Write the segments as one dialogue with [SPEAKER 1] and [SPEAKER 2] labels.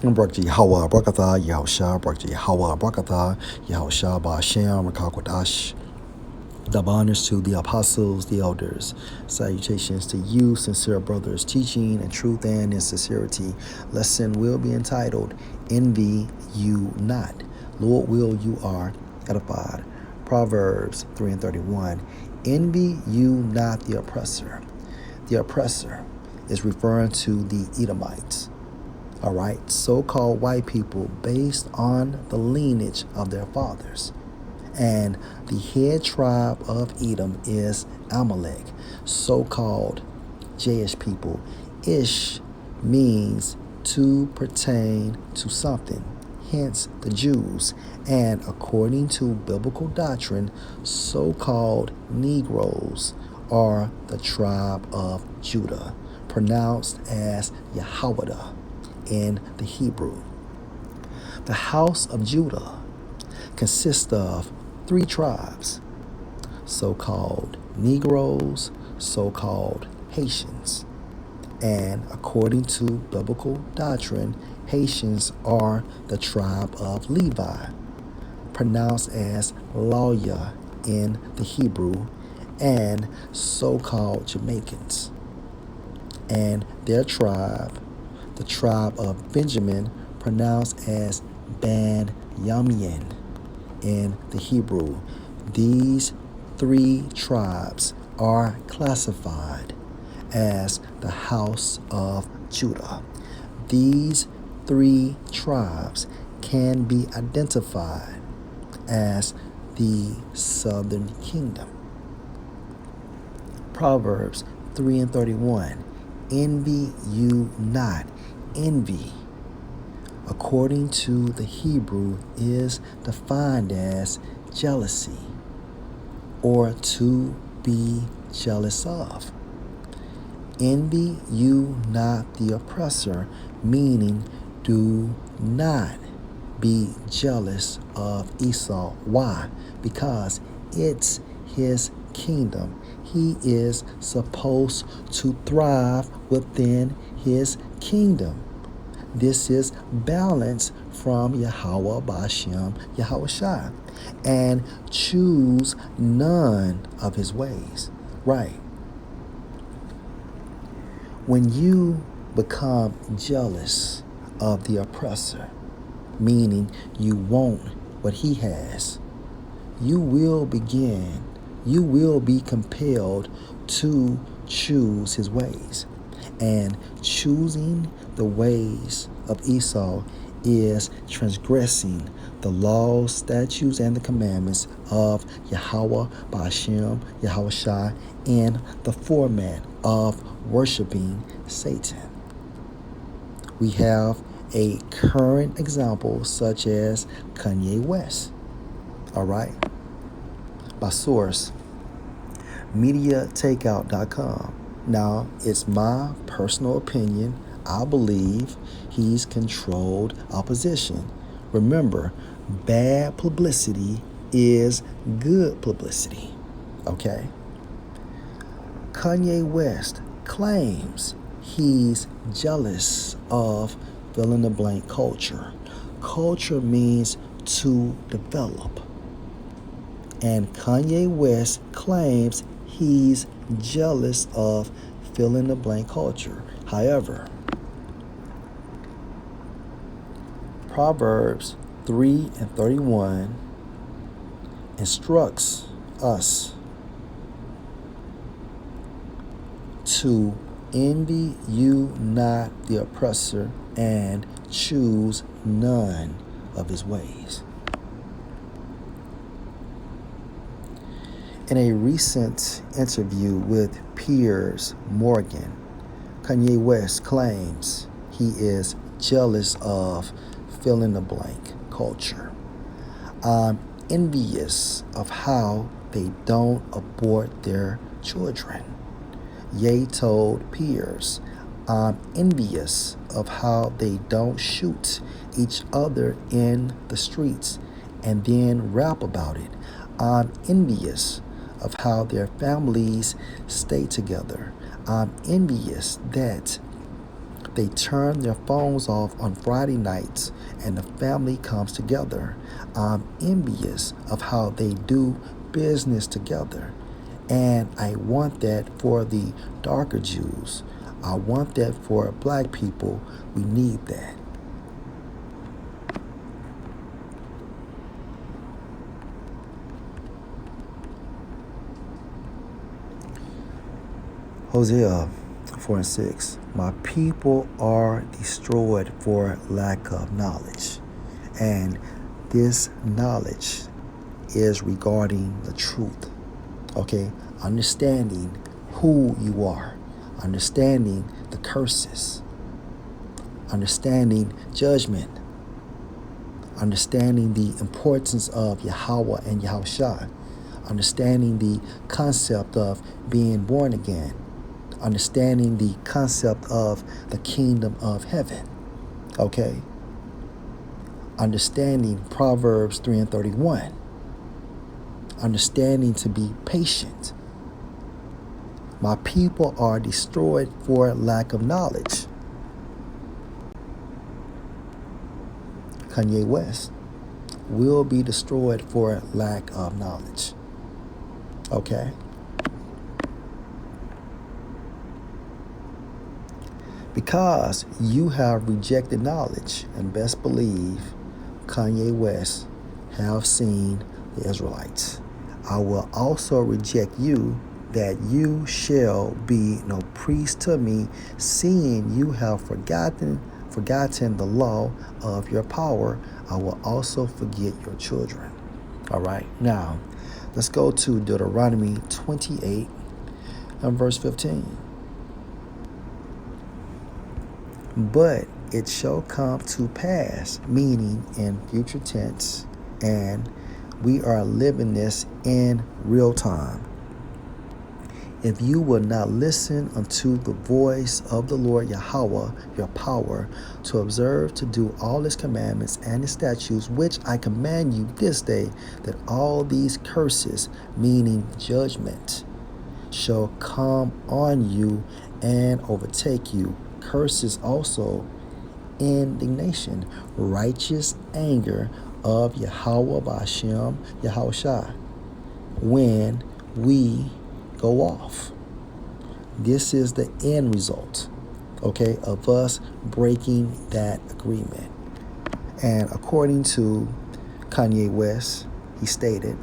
[SPEAKER 1] Barak Yahweh, Barakatha, Yahusha, Barak Yahweh, Barakatha, Yahusha, Ba'ashem, Rakakwadash. Double honors to the apostles, the elders. Salutations to you, sincere brothers, teaching in truth and in sincerity. Lesson will be entitled, Envy You Not. Lord will you are edified. Proverbs 3:31. Envy you not the oppressor. The oppressor is referring to the Edomites. All right, so-called white people based on the lineage of their fathers. And the head tribe of Edom is Amalek, so-called Jewish people. Ish means to pertain to something, hence the Jews. And according to biblical doctrine, so-called Negroes are the tribe of Judah, pronounced as Yahweh in the Hebrew. The house of Judah consists of 3 tribes, so-called Negroes, so-called Haitians. And according to biblical doctrine, Haitians are the tribe of Levi, pronounced as Lawya in the Hebrew, and so-called Jamaicans. And their tribe, the tribe of Benjamin, pronounced as Ban Yamin in the Hebrew. These 3 tribes are classified as the house of Judah. These 3 tribes can be identified as the southern kingdom. Proverbs 3:31. Envy you not. Envy, according to the Hebrew, is defined as jealousy or to be jealous of. Envy you not the oppressor, meaning do not be jealous of Esau. Why? Because it's his kingdom. He is supposed to thrive within his kingdom. This is balance from Yahweh Ba'ashem Yahushua, and choose none of his ways. Right. When you become jealous of the oppressor, meaning you want what he has, you will be compelled to choose his ways. And choosing the ways of Esau is transgressing the laws, statutes, and the commandments of Yahweh Ba'ashem Yahushua in the format of worshiping Satan. We have a current example such as Kanye West. All right. By source, MediaTakeout.com. Now, it's my personal opinion. I believe he's controlled opposition. Remember, bad publicity is good publicity. Okay? Kanye West claims he's jealous of fill in the blank culture. Culture means to develop. And Kanye West claims he's jealous of fill in the blank culture. However, Proverbs 3:31 instructs us to envy you not the oppressor and choose none of his ways. In a recent interview with Piers Morgan, Kanye West claims he is jealous of fill in the blank culture. I'm envious of how they don't abort their children. Ye told Piers, I'm envious of how they don't shoot each other in the streets and then rap about it. I'm envious of how their families stay together. I'm envious that They turn their phones off on Friday nights and the family comes together. I'm envious of how they do business together. And I want that for the darker Jews. I want that for black people. We need that. Hosea 4:6. My people are destroyed for lack of knowledge. And this knowledge is regarding the truth. Okay? Understanding who you are. Understanding the curses. Understanding judgment. Understanding the importance of Yahweh and Yahushua. Understanding the concept of being born again. Understanding the concept of the kingdom of heaven. Okay? Understanding Proverbs 3:31. Understanding to be patient. My people are destroyed for lack of knowledge. Kanye West will be destroyed for lack of knowledge. Okay? Because you have rejected knowledge, and best believe Kanye West have seen the Israelites. I will also reject you, that you shall be no priest to me, seeing you have forgotten the law of your power. I will also forget your children. All right, now let's go to Deuteronomy 28 and verse 15. But it shall come to pass, meaning in future tense, and we are living this in real time. If you will not listen unto the voice of the Lord Yahweh, your power, to observe to do all his commandments and his statutes, which I command you this day, that all these curses, meaning judgment, shall come on you and overtake you. Curses also, indignation, righteous anger of Yahweh B'Hashem Yahushua, when we go off. This is the end result, okay, of us breaking that agreement. And according to Kanye West, he stated,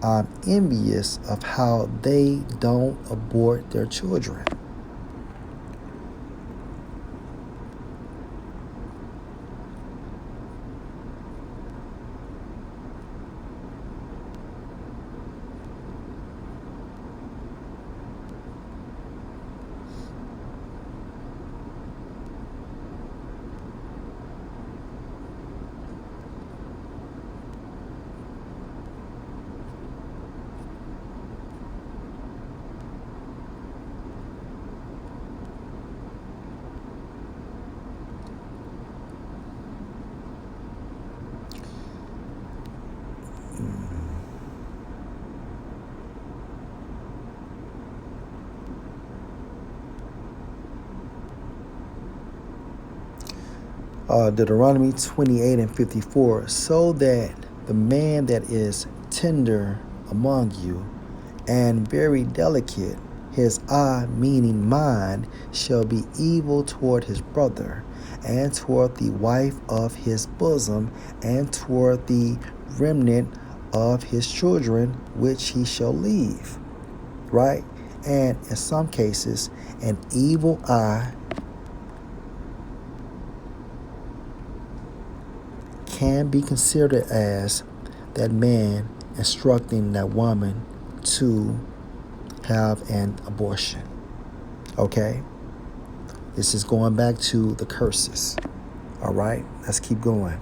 [SPEAKER 1] I'm envious of how they don't abort their children. Deuteronomy 28 and 54, so that the man that is tender among you and very delicate, his eye, meaning mind, shall be evil toward his brother, and toward the wife of his bosom, and toward the remnant of his children, which he shall leave. Right? And in some cases, an evil eye can be considered as that man instructing that woman to have an abortion. Okay? This is going back to the curses. All right? Let's keep going.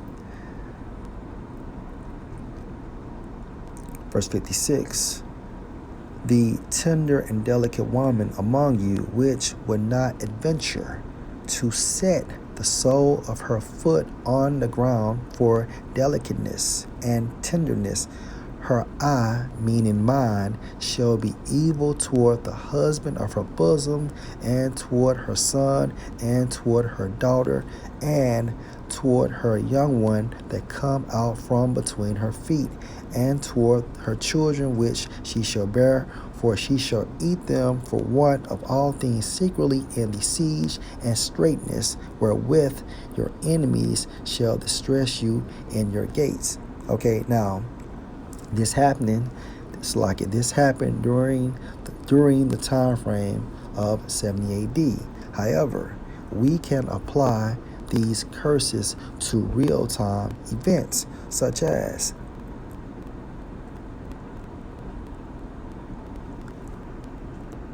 [SPEAKER 1] Verse 56. The tender and delicate woman among you, which would not adventure to set the sole of her foot on the ground for delicateness and tenderness, Her eye, meaning mind, shall be evil toward the husband of her bosom, and toward her son, and toward her daughter, and toward her young one that come out from between her feet, and toward her children which she shall bear, for she shall eat them for want of all things secretly in the siege and straitness, wherewith your enemies shall distress you in your gates. Okay, now this happened during the time frame of 70 AD. However, we can apply these curses to real-time events such as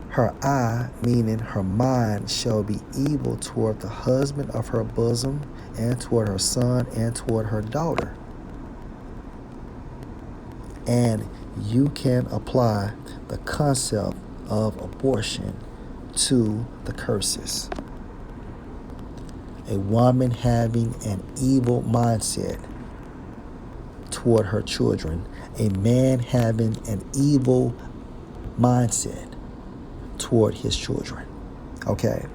[SPEAKER 1] her eye, meaning her mind, shall be evil toward the husband of her bosom, and toward her son, and toward her daughter. And you can apply the concept of abortion to the curses. A woman having an evil mindset toward her children. A man having an evil mindset toward his children. Okay.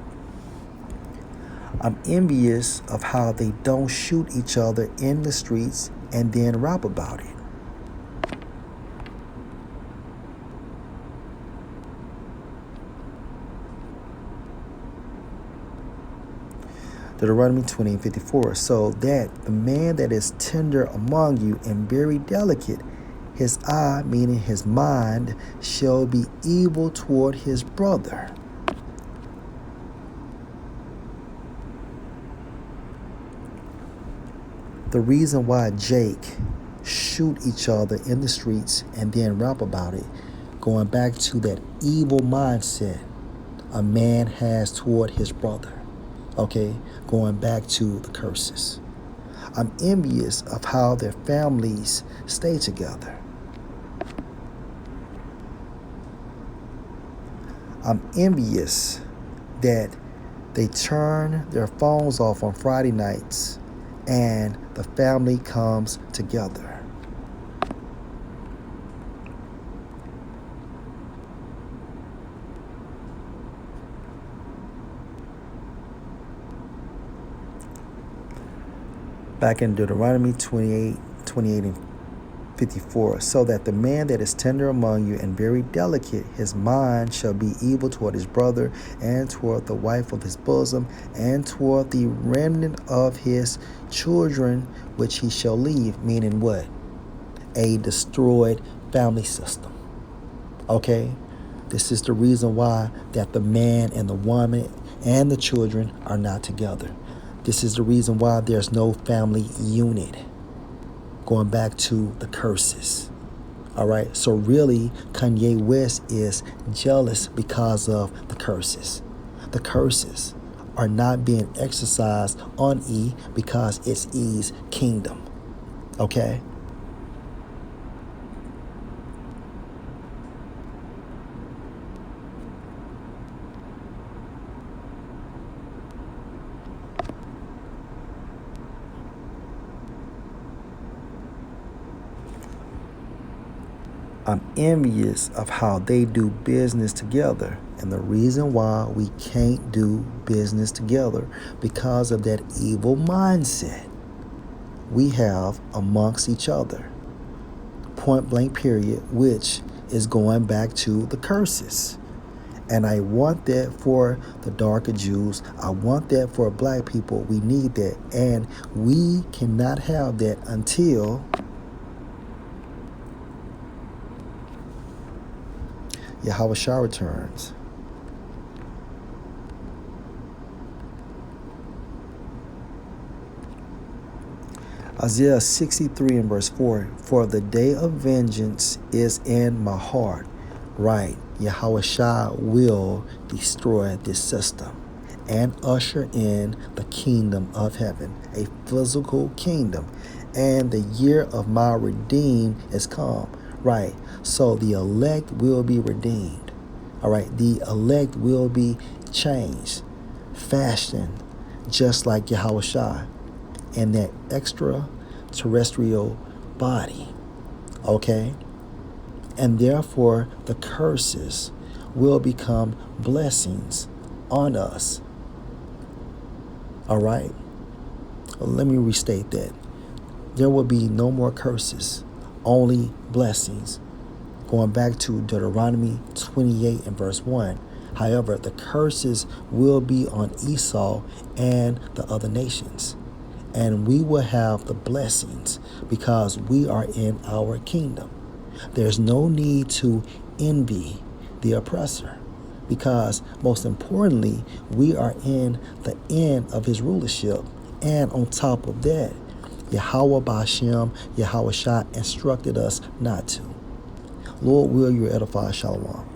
[SPEAKER 1] I'm envious of how they don't shoot each other in the streets and then rap about it. Deuteronomy 20:54. So that the man that is tender among you and very delicate, his eye, meaning his mind, shall be evil toward his brother. The reason why Jake shoot each other in the streets and then rap about it, going back to that evil mindset a man has toward his brother. Okay, going back to the curses. I'm envious of how their families stay together. I'm envious that they turn their phones off on Friday nights and the family comes together. Back in Deuteronomy 28 and 54, so that the man that is tender among you and very delicate, his mind shall be evil toward his brother, and toward the wife of his bosom, and toward the remnant of his children, which he shall leave. Meaning what? A destroyed family system. Okay? This is the reason why that the man and the woman and the children are not together. This is the reason why there's no family unit. Going back to the curses. All right. So really, Kanye West is jealous because of the curses. The curses are not being exercised on E because it's E's kingdom. Okay. I'm envious of how they do business together. And the reason why we can't do business together because of that evil mindset we have amongst each other. Point blank period, which is going back to the curses. And I want that for the darker Jews. I want that for black people. We need that. And we cannot have that until Yahushua returns. Isaiah 63 and verse 4. For the day of vengeance is in my heart. Right. Yahushua will destroy this system and usher in the kingdom of heaven, a physical kingdom. And the year of my redeemed is come. Right. So the elect will be redeemed. All right. The elect will be changed, fashioned, just like Yahushua in that extraterrestrial body. Okay. And therefore the curses will become blessings on us. All right? Let me restate that. There will be no more curses, only blessings. Going back to Deuteronomy 28 and verse 1. However, the curses will be on Esau and the other nations. And we will have the blessings because we are in our kingdom. There's no need to envy the oppressor because, most importantly, we are in the end of his rulership. And on top of that, Yahweh Ba'ashem, Yahweh Shah instructed us not to. Lord, will you edify? Shalom.